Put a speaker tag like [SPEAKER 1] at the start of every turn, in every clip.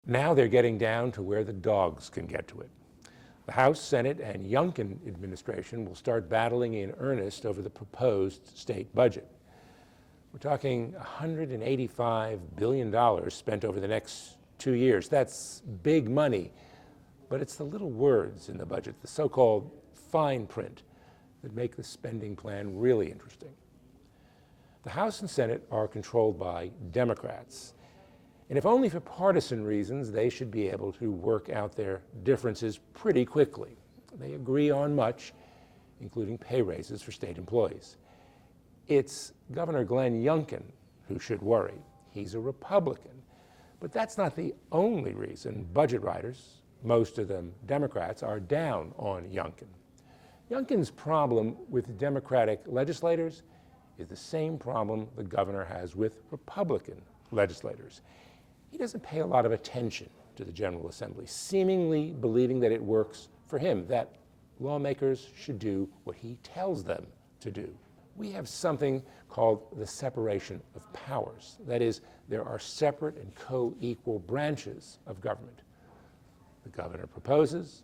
[SPEAKER 1] Now they're getting down to where the dogs can get to it. The House, Senate, and Youngkin administration will start battling in earnest over the proposed state budget. We're talking $185 billion spent over the next 2 years. That's big money, but it's the little words in the budget, the so-called fine print, that make the spending plan really interesting. The House and Senate are controlled by Democrats, and if only for partisan reasons, they should be able to work out their differences pretty quickly. They agree on much, including pay raises for state employees. It's Governor Glenn Youngkin who should worry. He's a Republican. But that's not the only reason budget writers, most of them Democrats, are down on Youngkin. Youngkin's problem with Democratic legislators is the same problem the governor has with Republican legislators. He doesn't pay a lot of attention to the General Assembly, seemingly believing that it works for him, that lawmakers should do what he tells them to do. We have something called the separation of powers. That is, there are separate and co-equal branches of government. The governor proposes,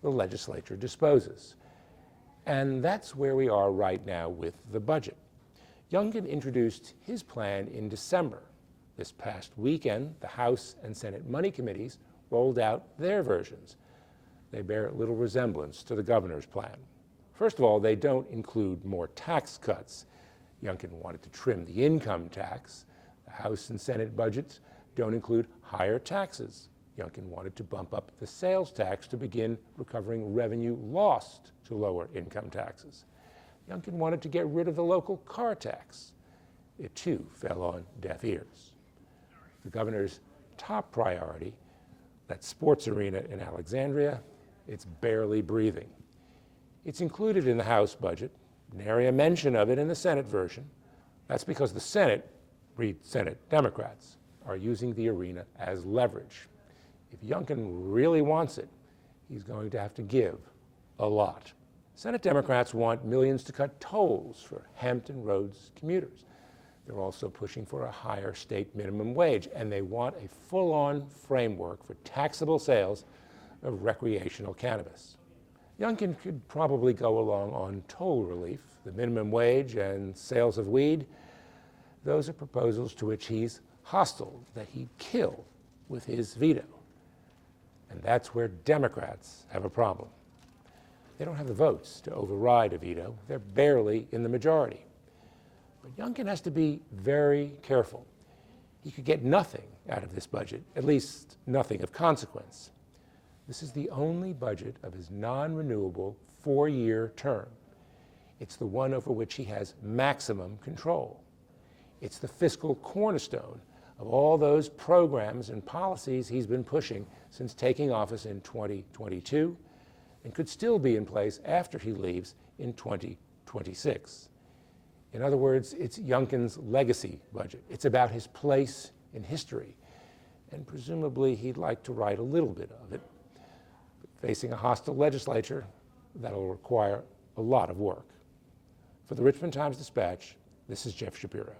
[SPEAKER 1] the legislature disposes. And that's where we are right now with the budget. Youngkin introduced his plan in December. This past weekend, the House and Senate Money Committees rolled out their versions. They bear little resemblance to the governor's plan. First of all, they don't include more tax cuts. Youngkin wanted to trim the income tax. The House and Senate budgets don't include higher taxes. Youngkin wanted to bump up the sales tax to begin recovering revenue lost to lower income taxes. Youngkin wanted to get rid of the local car tax. It too fell on deaf ears. The governor's top priority, that sports arena in Alexandria, it's barely breathing. It's included in the House budget, nary a mention of it in the Senate version. That's because the Senate, read Senate Democrats, are using the arena as leverage. If Youngkin really wants it, he's going to have to give a lot. Senate Democrats want millions to cut tolls for Hampton Roads commuters. They're also pushing for a higher state minimum wage, and they want a full-on framework for taxable sales of recreational cannabis. Youngkin could probably go along on toll relief, the minimum wage, and sales of weed. Those are proposals to which he's hostile, that he'd kill with his veto. And that's where Democrats have a problem. They don't have the votes to override a veto. They're barely in the majority. But Youngkin has to be very careful. He could get nothing out of this budget, at least nothing of consequence. This is the only budget of his non-renewable 4-year term. It's the one over which he has maximum control. It's the fiscal cornerstone of all those programs and policies he's been pushing since taking office in 2022 and could still be in place after he leaves in 2026. In other words, it's Youngkin's legacy budget. It's about his place in history, and presumably he'd like to write a little bit of it. Facing a hostile legislature, that'll require a lot of work. For the Richmond Times-Dispatch, this is Jeff Shapiro.